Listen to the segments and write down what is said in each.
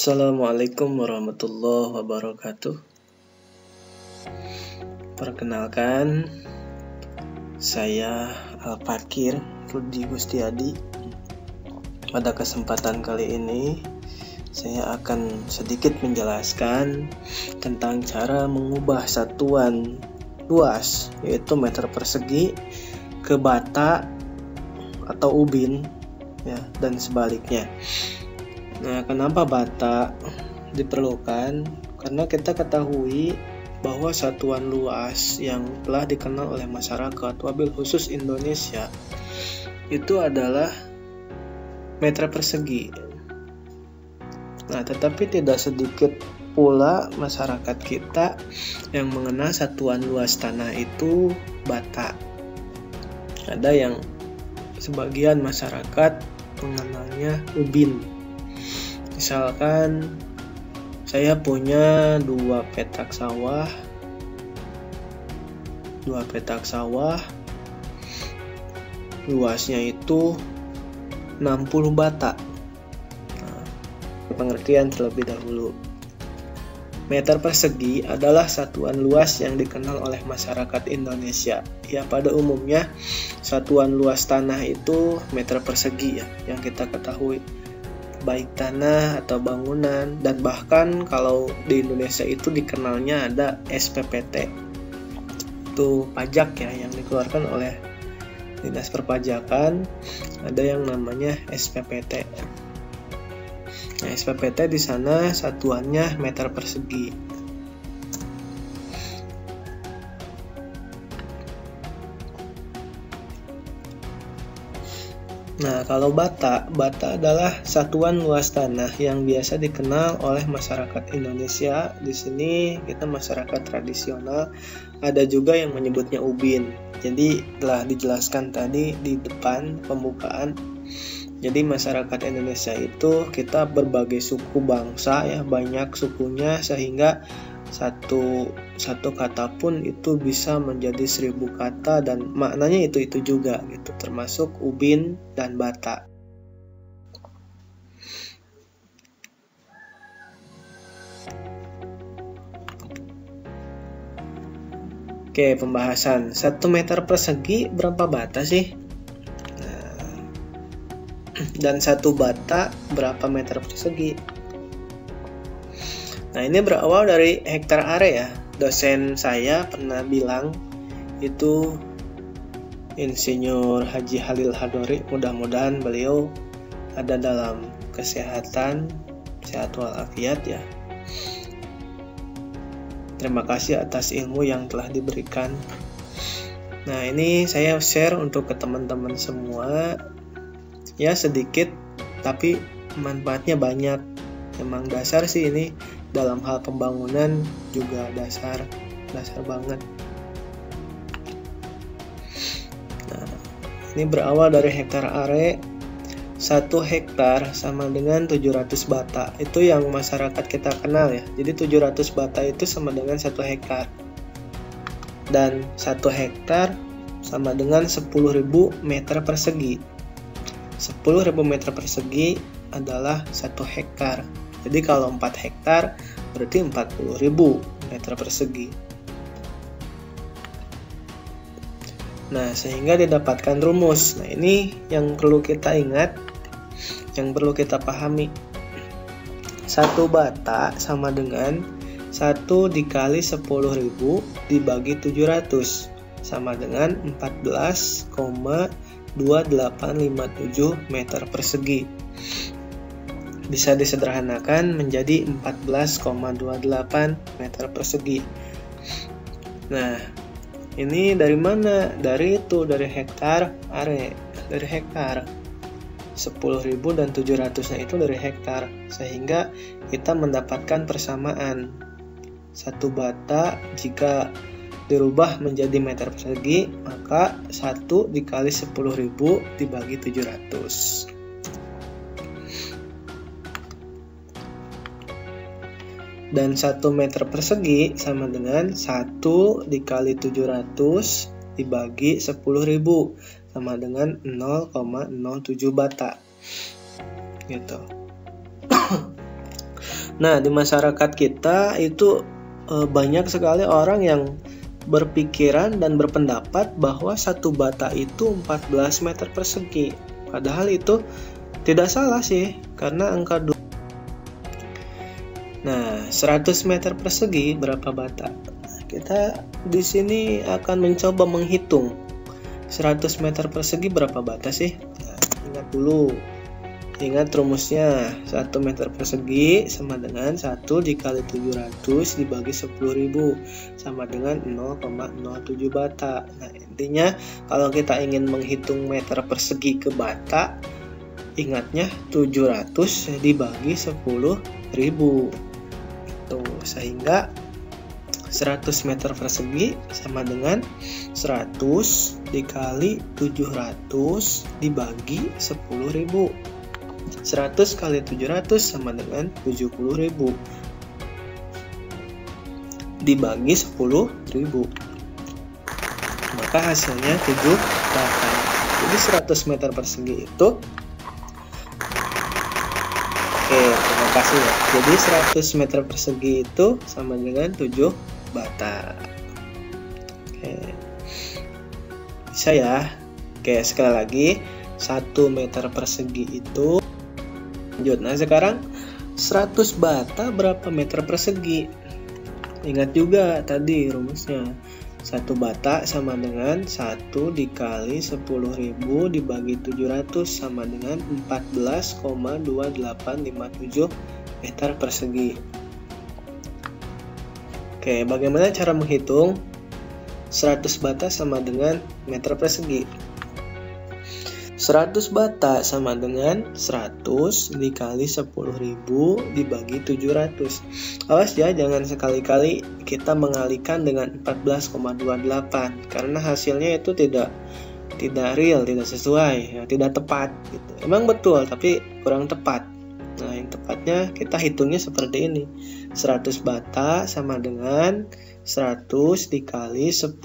Assalamualaikum warahmatullahi wabarakatuh. Perkenalkan, saya Al-Fakir Rudi Gustiadi. Pada kesempatan kali ini, saya akan sedikit menjelaskan tentang cara mengubah satuan luas, yaitu meter persegi, ke bata atau ubin, ya, dan sebaliknya. Nah, kenapa bata diperlukan? Karena kita ketahui bahwa satuan luas yang telah dikenal oleh masyarakat, wabil khusus Indonesia, itu adalah meter persegi. Nah, tetapi tidak sedikit pula masyarakat kita yang mengenal satuan luas tanah itu bata. Ada yang sebagian masyarakat mengenalnya ubin. Misalkan saya punya dua petak sawah, luasnya itu 60 bata. Nah, pengertian terlebih dahulu. Meter persegi adalah satuan luas yang dikenal oleh masyarakat Indonesia. Ya, pada umumnya satuan luas tanah itu meter persegi, ya, yang kita ketahui. Baik tanah atau bangunan, dan bahkan kalau di Indonesia itu dikenalnya ada SPPT, itu pajak, ya, yang dikeluarkan oleh Dinas Perpajakan. Ada yang namanya SPPT. Nah, SPPT di sana satuannya meter persegi. Nah, kalau bata adalah satuan luas tanah yang biasa dikenal oleh masyarakat Indonesia. Di sini kita masyarakat tradisional, ada juga yang menyebutnya ubin. Jadi telah dijelaskan tadi di depan pembukaan. Jadi masyarakat Indonesia itu kita berbagai suku bangsa, ya, banyak sukunya, sehingga satu kata pun itu bisa menjadi 1000 kata dan maknanya itu juga, gitu, termasuk ubin dan bata. Oke, pembahasan 1 meter persegi berapa bata sih? Dan 1 bata berapa meter persegi? Nah, ini berawal dari hektar area. Dosen saya pernah bilang, itu Insinyur Haji Halil Hadori, mudah-mudahan beliau ada dalam kesehatan, sehat walafiat, ya. Terima kasih atas ilmu yang telah diberikan. Nah, ini saya share untuk ke teman-teman semua, ya, sedikit tapi manfaatnya banyak. Emang dasar sih ini, dalam hal pembangunan juga dasar banget. Nah, ini berawal dari hektar are. 1 hektar sama dengan 700 bata. Itu yang masyarakat kita kenal, ya. Jadi 700 bata itu sama dengan 1 hektar. Dan 1 hektar sama dengan 10.000 meter persegi. 10.000 meter persegi adalah 1 hektar. Jadi kalau 4 hektar berarti 40.000 meter persegi. Nah, sehingga didapatkan rumus. Nah, ini yang perlu kita ingat, yang perlu kita pahami. 1 bata sama dengan 1 dikali 10.000 dibagi 700 sama dengan 14,2857 meter persegi. Bisa disederhanakan menjadi 14,28 meter persegi. Nah, ini dari mana? Dari hektar are, dari hektar. 10.000 dan 700-nya itu dari hektar, sehingga kita mendapatkan persamaan. 1 bata jika dirubah menjadi meter persegi, maka 1 dikali 10.000 dibagi 700. Dan 1 meter persegi sama dengan 1 dikali 700 dibagi 10.000 sama dengan 0,07 bata. Gitu. Nah, di masyarakat kita itu banyak sekali orang yang berpikiran dan berpendapat bahwa 1 bata itu 14 meter persegi. Padahal itu tidak salah sih, karena angka 2. Nah, 100 meter persegi berapa bata? Kita di sini akan mencoba menghitung 100 meter persegi berapa bata sih? Nah, ingat dulu. Ingat rumusnya, 1 meter persegi sama dengan 1 dikali 700 dibagi 10.000 sama dengan 0,07 bata. Nah, intinya kalau kita ingin menghitung meter persegi ke bata, ingatnya 700 dibagi 10.000. Tuh, sehingga 100 meter persegi sama dengan 100 dikali 700 dibagi 10.000. 100 kali 700 sama dengan 70.000 dibagi 10.000, maka hasilnya 7 bata. Jadi 100 meter persegi itu terima kasih ya. Jadi 100 meter persegi itu sama dengan 7 bata. Bisa ya. Sekali lagi, 1 meter persegi itu lanjut. Nah, sekarang 100 bata berapa meter persegi? Ingat juga tadi rumusnya. 1 bata sama dengan 1 dikali 10.000 dibagi 700 sama dengan 14,2857 meter persegi. Bagaimana cara menghitung 100 bata sama dengan meter persegi? 100 bata sama dengan 100 dikali 10.000 dibagi 700. Awas ya, jangan sekali-kali kita mengalihkan dengan 14,28 karena hasilnya itu tidak real, tidak sesuai, ya, tidak tepat gitu. Emang betul tapi kurang tepat. Nah, yang tepatnya kita hitungnya seperti ini. 100 bata sama dengan 100 dikali 10.000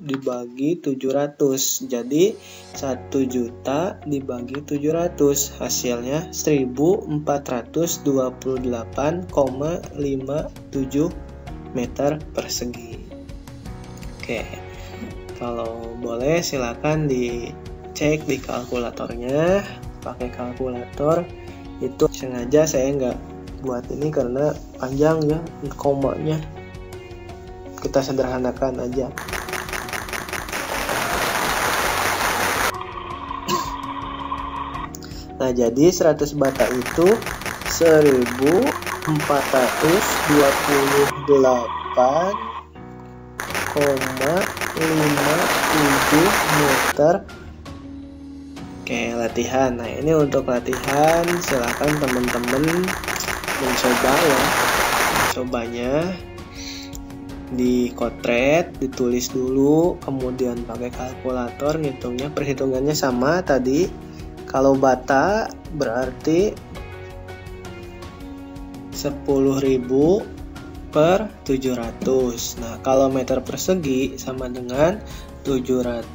dibagi 700. Jadi 1 juta dibagi 700, hasilnya 1428,57 meter persegi. Kalau boleh silakan dicek di kalkulatornya. Pakai kalkulator itu sengaja saya nggak buat ini karena panjang ya komanya. Kita sederhanakan aja. Nah, jadi 100 bata itu 1428,57 meter. Latihan. Nah, ini untuk latihan, silakan teman-teman mencoba ya. Mencobanya dikotret, ditulis dulu, kemudian pakai kalkulator ngitungnya. Perhitungannya sama tadi. Kalau bata berarti 10.000 per 700. Nah, kalau meter persegi sama dengan 700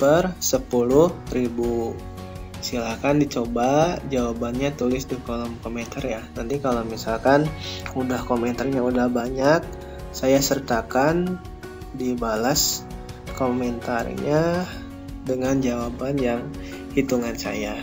per 10.000. Silakan dicoba, jawabannya tulis di kolom komentar ya. Nanti kalau misalkan udah komentarnya udah banyak, saya sertakan dibalas komentarnya dengan jawaban yang hitungan saya.